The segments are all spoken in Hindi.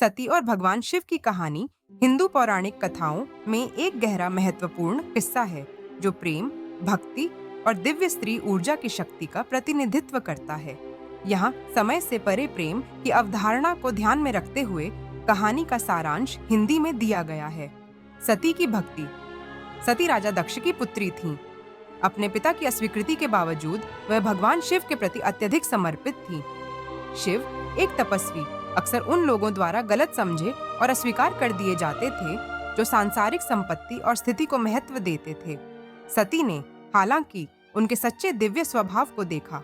सती और भगवान शिव की कहानी हिंदू पौराणिक कथाओं में एक गहरा महत्वपूर्ण किस्सा है जो प्रेम, भक्ति और दिव्य स्त्री ऊर्जा की शक्ति का प्रतिनिधित्व करता है। यहाँ समय से परे प्रेम की अवधारणा को ध्यान में रखते हुए कहानी का सारांश हिंदी में दिया गया है। सती की भक्ति। सती राजा दक्ष की पुत्री थीं। अपने पिता की अस्वीकृति के बावजूद वह भगवान शिव के प्रति अत्यधिक समर्पित थीं। शिव एक तपस्वी अक्सर उन लोगों द्वारा गलत समझे और अस्वीकार कर दिए जाते थे जो सांसारिक संपत्ति और स्थिति को महत्व देते थे। सती ने हालांकि उनके सच्चे दिव्य स्वभाव को देखा,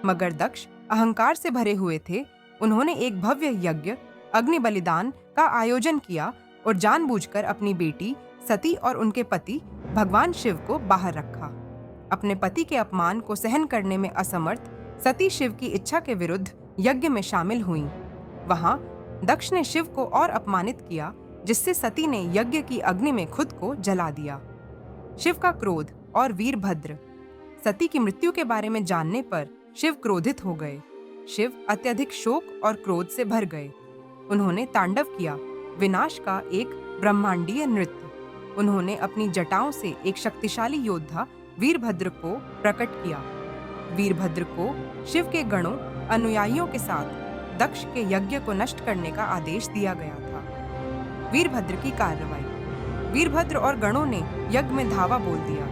मगर दक्ष अहंकार से भरे हुए थे। उन्होंने एक भव्य यज्ञ, अग्नि बलिदान का आयोजन किया और जानबूझकर अपनी बेटी सती और उनके पति भगवान शिव को बाहर रखा। अपने पति के अपमान को सहन करने में असमर्थ सती शिव की इच्छा के विरुद्ध यज्ञ में शामिल हुईं। वहां दक्ष ने शिव को और अपमानित किया, जिससे सती ने यज्ञ की अग्नि में खुद को जला दिया। शिव का क्रोध और वीरभद्र। सती की मृत्यु के बारे में जानने पर शिव क्रोधित हो गए। शिव अत्यधिक शोक और क्रोध से भर गए। उन्होंने तांडव किया, विनाश का एक ब्रह्मांडीय नृत्य। उन्होंने अपनी जटाओं से एक शक्तिशाली योद्धा वीरभद्र को प्रकट किया। वीरभद्र को शिव के गणों अनुयायियों के साथ दक्ष के यज्ञ को नष्ट करने का आदेश दिया गया था। वीरभद्र की कार्रवाई। वीरभद्र और गणों ने यज्ञ में धावा बोल दिया,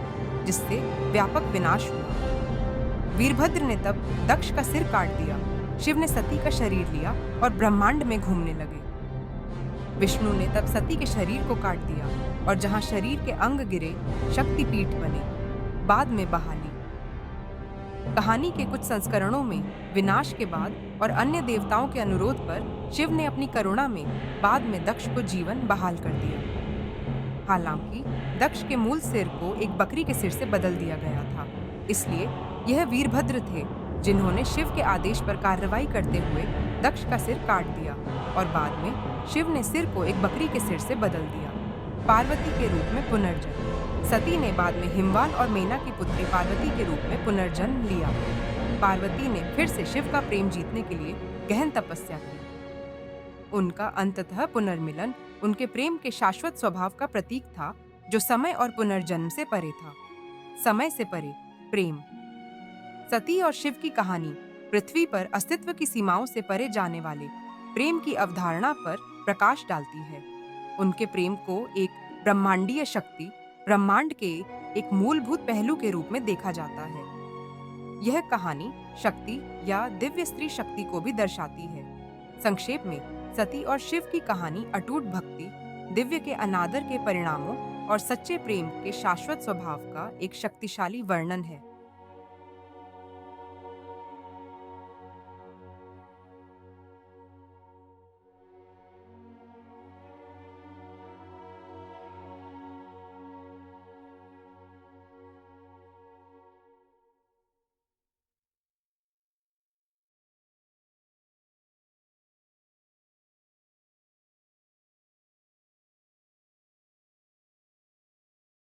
जिससे व्यापक विनाश हुआ। वीरभद्र ने तब दक्ष का सिर काट दिया। शिव ने सती का शरीर लिया और ब्रह्मांड में घूमने लगे। विष्णु ने तब सती के शरीर को काट दिया और जहां शरीर के अंग गिरे, शक्तिपीठ बने। बाद में बहाली। कहानी के कुछ संस्करणों में विनाश के बाद और अन्य देवताओं के अनुरोध पर शिव ने अपनी करुणा में बाद में दक्ष को जीवन बहाल कर दिया। हालांकि दक्ष के मूल सिर को एक बकरी के सिर से बदल दिया गया था, इसलिए यह वीरभद्र थे जिन्होंने शिव के आदेश पर कार्रवाई करते हुए दक्ष का सिर काट दिया और बाद में शिव ने सिर को एक बकरी के सिर से बदल दिया। पार्वती के रूप में पुनर्जन्म। सती ने बाद में हिमवान और मेना की पुत्री पार्वती के रूप में पुनर्जन्म लिया। पार्वती ने फिर से शिव का प्रेम जीतने के लिए गहन तपस्या की। उनका अंततः पुनर्मिलन उनके प्रेम के शाश्वत स्वभाव का प्रतीक था, जो समय और पुनर्जन्म से परे था। समय से परे प्रेम। सती और शिव की कहानी पृथ्वी पर अस्तित्व की सीमाओं से परे जाने वाले प्रेम की अवधारणा पर प्रकाश डालती है। उनके प्रेम को एक ब्रह्मांडीय शक्ति, ब्रह्मांड के एक मूलभूत पहलू के रूप में देखा जाता है। यह कहानी शक्ति या दिव्य स्त्री शक्ति को भी दर्शाती है। संक्षेप में, सती और शिव की कहानी अटूट भक्ति, दिव्य के अनादर के परिणामों और सच्चे प्रेम के शाश्वत स्वभाव का एक शक्तिशाली वर्णन है।